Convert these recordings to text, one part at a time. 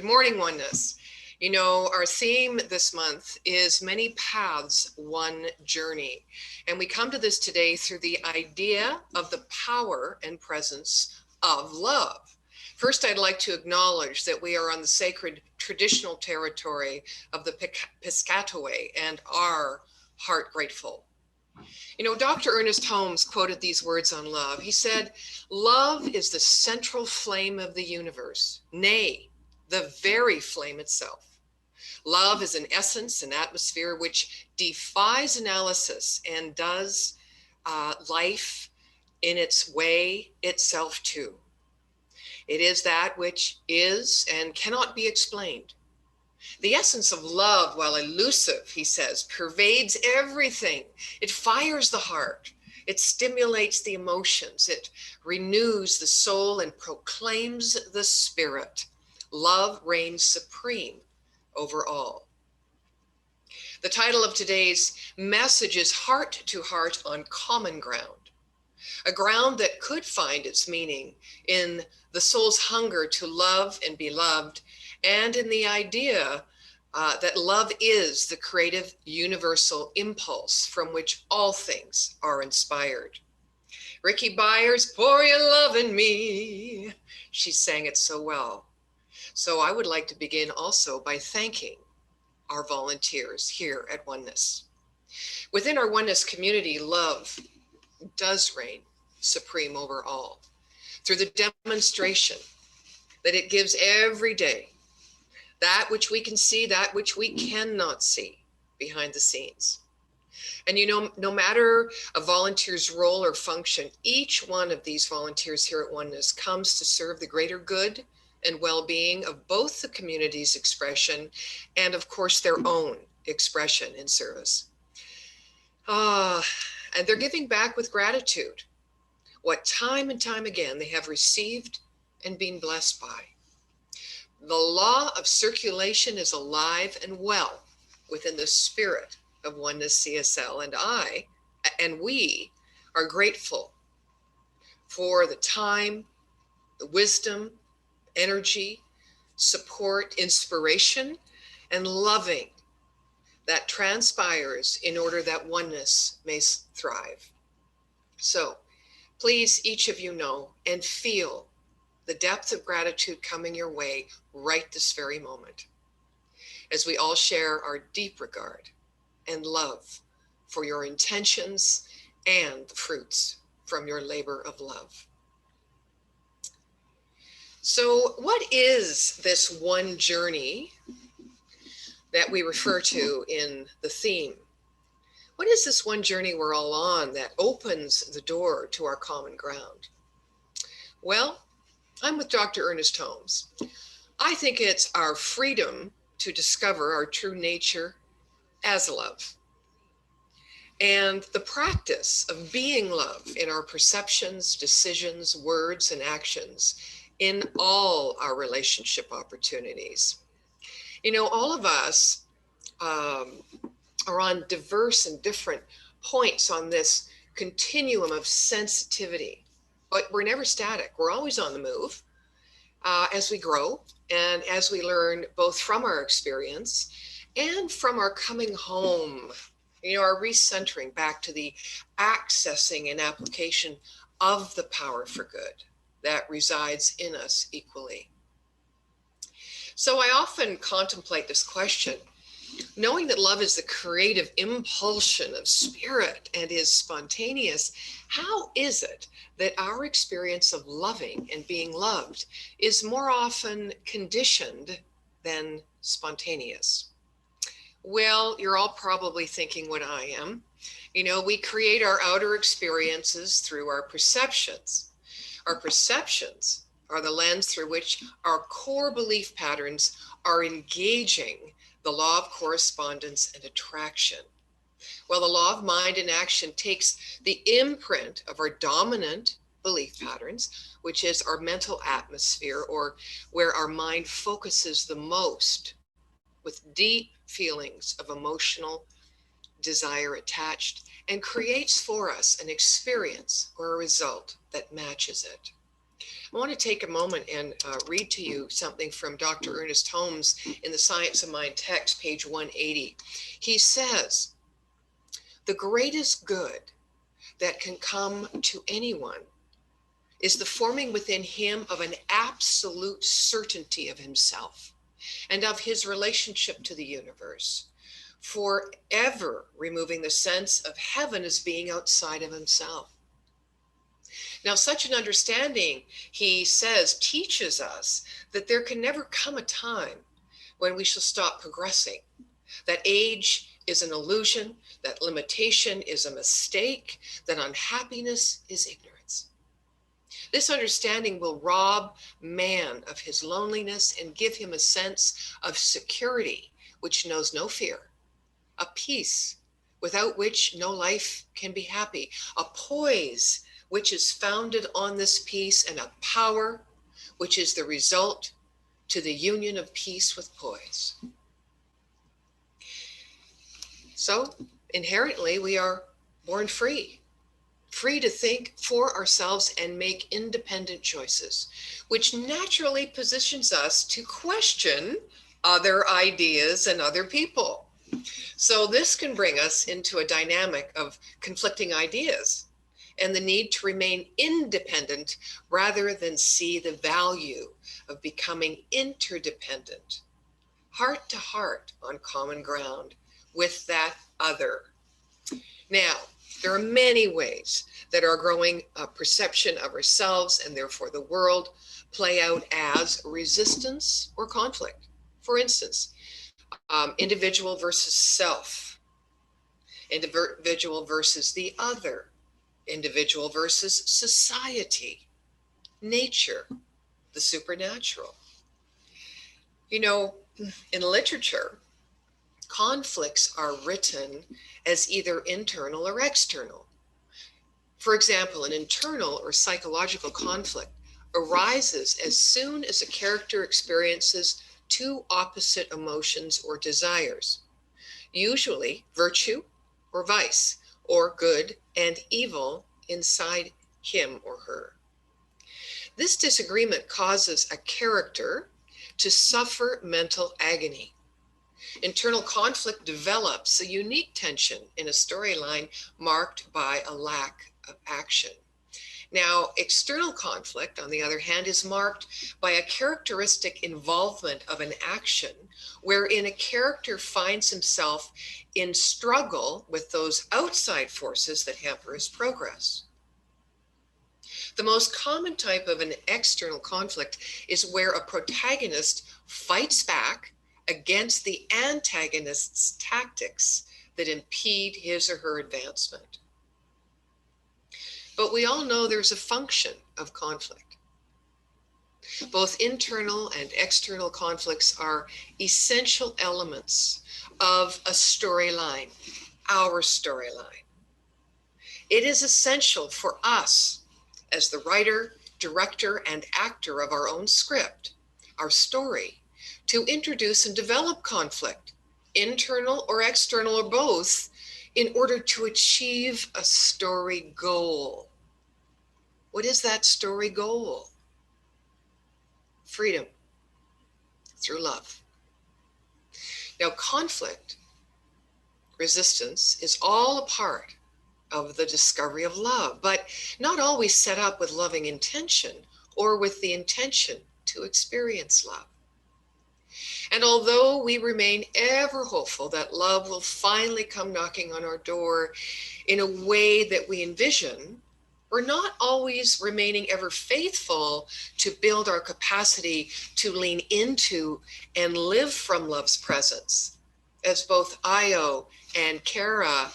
morning, Oneness. You know, our theme this month is Many Paths, One Journey. And we come to this today through the idea of the power and presence of love. First, I'd like to acknowledge that we are on the sacred traditional territory of the Piscataway and are heart grateful. You know, Dr. Ernest Holmes quoted these words on love. He said, "Love is the central flame of the universe, nay, the very flame itself. Love is an essence, an atmosphere which defies analysis and does life in its way itself too. It is that which is and cannot be explained. The essence of love, while elusive, he says, pervades everything. It fires the heart. It stimulates the emotions. It renews the soul and proclaims the spirit. Love reigns supreme over all." The title of today's message is Heart to Heart on Common Ground, a ground that could find its meaning in the soul's hunger to love and be loved, and in the idea that love is the creative universal impulse from which all things are inspired. Ricky Byers, "Pour your love in me." She sang it so well. So I would like to begin also by thanking our volunteers here at Oneness. Within our Oneness community, love does reign supreme over all through the demonstration that it gives every day, that which we can see, that which we cannot see behind the scenes. And you know, no matter a volunteer's role or function, each one of these volunteers here at Oneness comes to serve the greater good and well-being of both the community's expression and, of course, their own expression in service. And they're giving back with gratitude what time and time again they have received and been blessed by. The law of circulation is alive and well within the spirit of Oneness CSL, and we are grateful for the time, the wisdom, energy, support, inspiration, and loving that transpires in order that Oneness may thrive. So please, each of you know and feel the depth of gratitude coming your way right this very moment, as we all share our deep regard and love for your intentions and the fruits from your labor of love. So what is this one journey that we refer to in the theme? What is this one journey we're all on that opens the door to our common ground? Well, I'm with Dr. Ernest Holmes. I think it's our freedom to discover our true nature as love, and the practice of being love in our perceptions, decisions, words, and actions in all our relationship opportunities. You know, all of us are on diverse and different points on this continuum of sensitivity, but we're never static. We're always on the move as we grow and as we learn both from our experience and from our coming home, you know, our recentering back to the accessing and application of the power for good that resides in us equally. So I often contemplate this question, knowing that love is the creative impulsion of spirit and is spontaneous. How is it that our experience of loving and being loved is more often conditioned than spontaneous? Well, you're all probably thinking what I am. You know, we create our outer experiences through our perceptions. Our perceptions are the lens through which our core belief patterns are engaging the law of correspondence and attraction. Well, the law of mind and action takes the imprint of our dominant belief patterns, which is our mental atmosphere, or where our mind focuses the most with deep feelings of emotional desire attached, and creates for us an experience or a result that matches it. I want to take a moment and read to you something from Dr. Ernest Holmes in the Science of Mind text, page 180. He says, the greatest good that can come to anyone is the forming within him of an absolute certainty of himself and of his relationship to the universe, forever removing the sense of heaven as being outside of himself. Now, such an understanding, he says, teaches us that there can never come a time when we shall stop progressing, that age is an illusion, that limitation is a mistake, that unhappiness is ignorance. This understanding will rob man of his loneliness and give him a sense of security, which knows no fear, a peace without which no life can be happy, a poise which is founded on this peace, and a power which is the result to the union of peace with poise. So inherently, we are born free to think for ourselves and make independent choices, which naturally positions us to question other ideas and other people. So this can bring us into a dynamic of conflicting ideas and the need to remain independent rather than see the value of becoming interdependent, heart to heart on common ground with that other. Now, there are many ways that our growing perception of ourselves and therefore the world play out as resistance or conflict. For instance, individual versus self, individual versus the other, individual versus society, nature, the supernatural. You know, in literature, conflicts are written as either internal or external. For example, an internal or psychological conflict arises as soon as a character experiences two opposite emotions or desires, usually virtue or vice, or good and evil inside him or her. This disagreement causes a character to suffer mental agony. Internal conflict develops a unique tension in a storyline marked by a lack of action. Now, external conflict, on the other hand, is marked by a characteristic involvement of an action wherein a character finds himself in struggle with those outside forces that hamper his progress. The most common type of an external conflict is where a protagonist fights back against the antagonist's tactics that impede his or her advancement. But we all know there's a function of conflict. Both internal and external conflicts are essential elements of a storyline, our storyline. It is essential for us as the writer, director, and actor of our own script, our story, to introduce and develop conflict, internal or external or both, in order to achieve a story goal. What is that story goal? Freedom through love. Now, conflict, resistance, is all a part of the discovery of love, but not always set up with loving intention or with the intention to experience love. And although we remain ever hopeful that love will finally come knocking on our door in a way that we envision, we're not always remaining ever faithful to build our capacity to lean into and live from love's presence, as both Io and Kara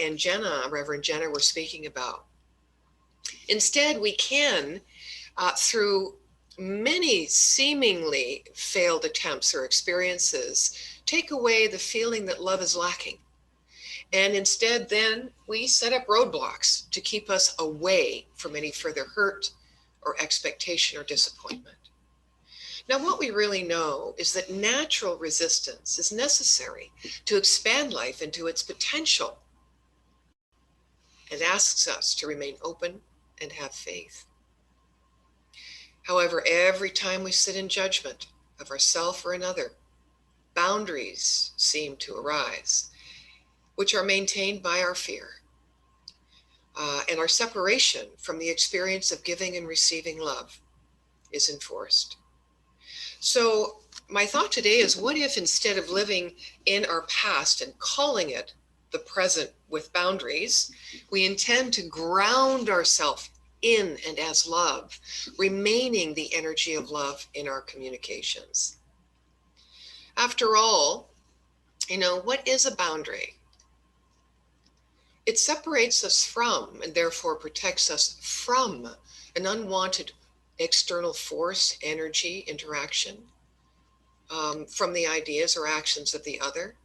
and Jenna, Reverend Jenna, were speaking about. Instead, we can, through many seemingly failed attempts or experiences, take away the feeling that love is lacking. And instead, then we set up roadblocks to keep us away from any further hurt or expectation or disappointment. Now, what we really know is that natural resistance is necessary to expand life into its potential and asks us to remain open and have faith. However, every time we sit in judgment of ourself or another, boundaries seem to arise, which are maintained by our fear and our separation from the experience of giving and receiving love is enforced. So my thought today is, what if instead of living in our past and calling it the present with boundaries, we intend to ground ourselves in and as love, remaining the energy of love in our communications. After all, what is a boundary? It separates us from, and therefore protects us from, an unwanted external force, energy, interaction, from the ideas or actions of the other.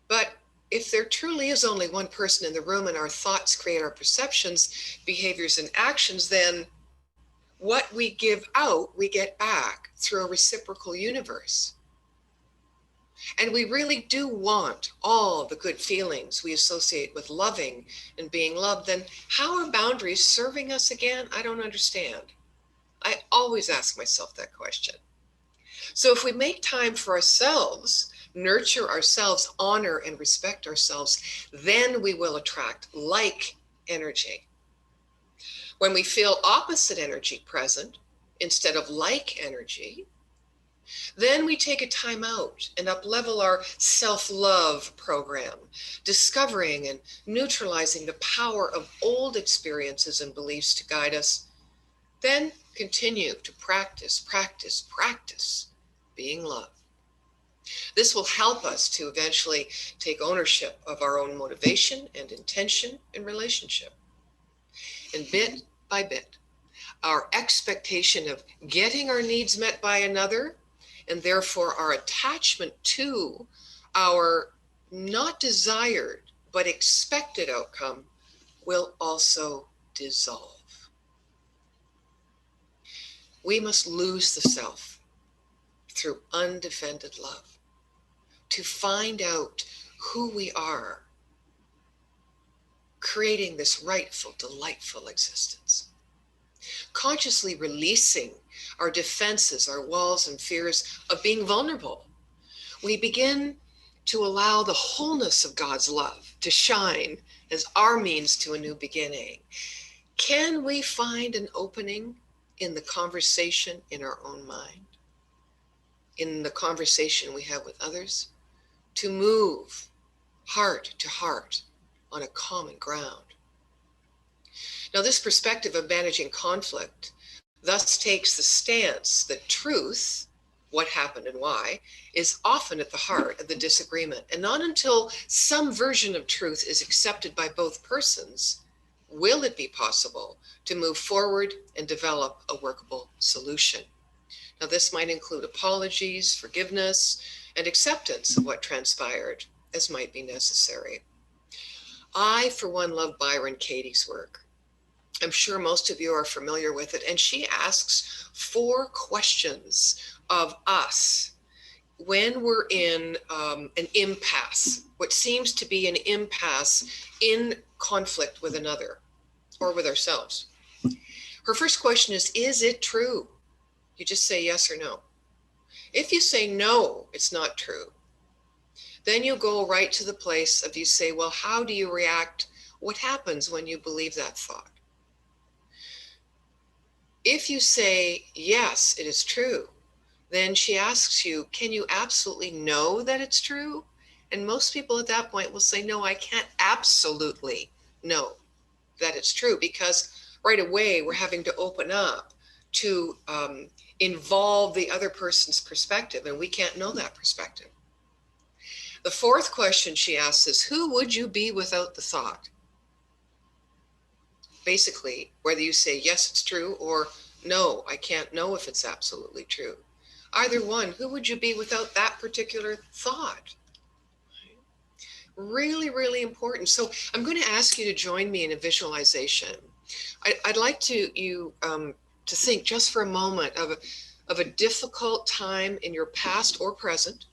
But if there truly is only one person in the room and our thoughts create our perceptions, behaviors, and actions, then what we give out, we get back through a reciprocal universe. And we really do want all the good feelings we associate with loving and being loved. Then how are boundaries serving us again? I don't understand. I always ask myself that question. So if we make time for ourselves, nurture ourselves, honor and respect ourselves, then we will attract like energy. When we feel opposite energy present instead of like energy, then we take a time out and up-level our self-love program, discovering and neutralizing the power of old experiences and beliefs to guide us. Then continue to practice being love. This will help us to eventually take ownership of our own motivation and intention in relationship. And bit by bit, our expectation of getting our needs met by another, and therefore our attachment to our not desired but expected outcome, will also dissolve. We must lose the self through undefended love to find out who we are, creating this rightful, delightful existence. Consciously releasing our defenses, our walls and fears of being vulnerable, we begin to allow the wholeness of God's love to shine as our means to a new beginning. Can we find an opening in the conversation in our own mind, in the conversation we have with others, to move heart to heart on a common ground? Now, this perspective of managing conflict thus takes the stance that truth, what happened and why, is often at the heart of the disagreement. And not until some version of truth is accepted by both persons will it be possible to move forward and develop a workable solution. Now, this might include apologies, forgiveness, and acceptance of what transpired as might be necessary. I, for one, love Byron Katie's work. I'm sure most of you are familiar with it. And she asks 4 questions of us when we're in an impasse, what seems to be an impasse in conflict with another or with ourselves. Her first question is it true? You just say yes or no. If you say no, it's not true, then you go right to the place of you say, well, how do you react? What happens when you believe that thought? If you say, yes, it is true, then she asks you, can you absolutely know that it's true? And most people at that point will say, no, I can't absolutely know that it's true, because right away we're having to open up to involve the other person's perspective, and we can't know that perspective. The 4th question she asks is, who would you be without the thought? Basically, whether you say, yes, it's true, or no, I can't know if it's absolutely true. Either one, who would you be without that particular thought? Really, really important. So I'm going to ask you to join me in a visualization. I'd like you to think just for a moment of a difficult time in your past or present,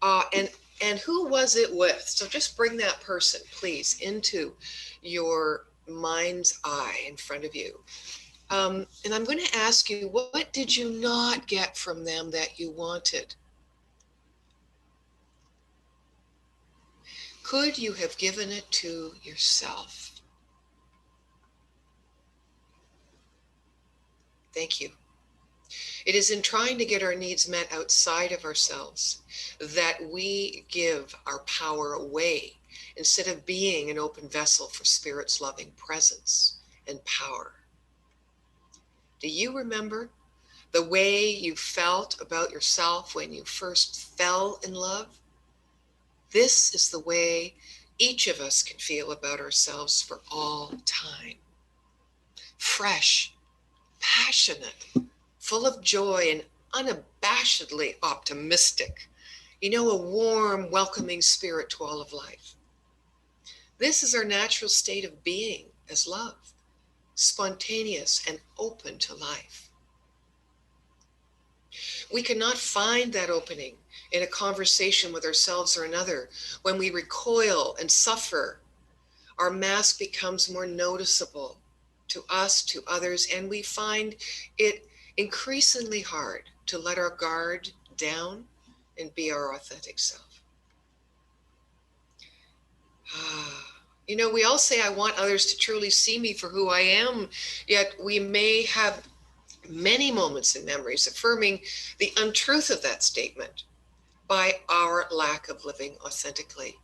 and who was it with? So just bring that person, please, into your mind's eye in front of you. And I'm going to ask you, what did you not get from them that you wanted? Could you have given it to yourself? Thank you. It is in trying to get our needs met outside of ourselves that we give our power away instead of being an open vessel for Spirit's loving presence and power. Do you remember the way you felt about yourself when you first fell in love? This is the way each of us can feel about ourselves for all time. Fresh, passionate, full of joy, and unabashedly optimistic. You know, a warm, welcoming spirit to all of life. This is our natural state of being as love, spontaneous and open to life. We cannot find that opening in a conversation with ourselves or another. When we recoil and suffer, our mask becomes more noticeable to us, to others, and we find it increasingly hard to let our guard down and be our authentic self. You know, we all say, I want others to truly see me for who I am, yet we may have many moments and memories affirming the untruth of that statement by our lack of living authentically.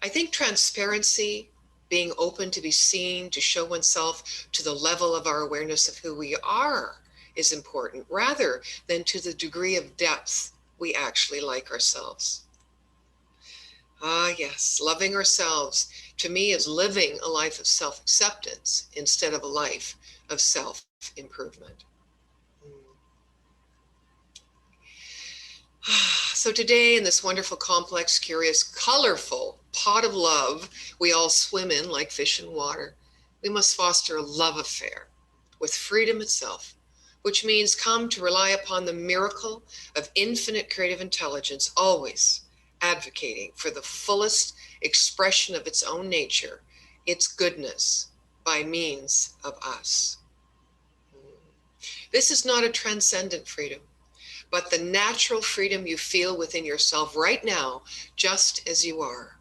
I think transparency, being open to be seen, to show oneself to the level of our awareness of who we are, is important rather than to the degree of depth we actually like ourselves. Ah, yes, loving ourselves to me is living a life of self-acceptance instead of a life of self-improvement. So today, in this wonderful, complex, curious, colorful pot of love we all swim in like fish in water, we must foster a love affair with freedom itself, which means come to rely upon the miracle of infinite creative intelligence, always advocating for the fullest expression of its own nature, its goodness, by means of us. This is not a transcendent freedom, but the natural freedom you feel within yourself right now, just as you are.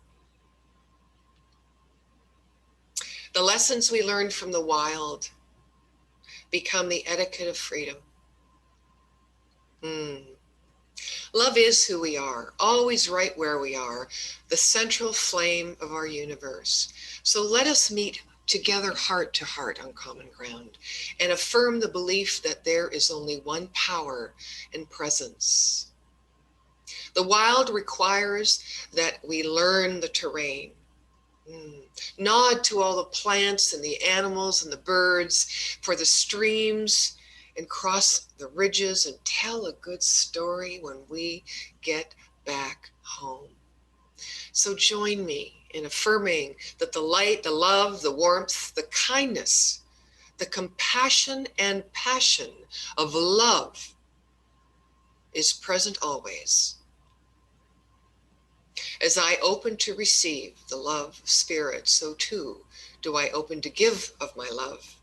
The lessons we learned from the wild become the etiquette of freedom. Love is who we are, always right where we are, the central flame of our universe. So let us meet together heart to heart on common ground and affirm the belief that there is only one power and presence. The wild requires that we learn the terrain. Nod to all the plants and the animals and the birds, for the streams, and cross the ridges and tell a good story when we get back home. So join me in affirming that the light, the love, the warmth, the kindness, the compassion and passion of love is present always. As I open to receive the love of Spirit, so too do I open to give of my love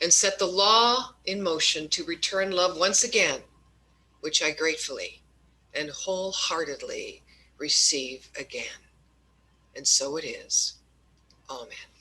and set the law in motion to return love once again, which I gratefully and wholeheartedly receive again. And so it is. Amen.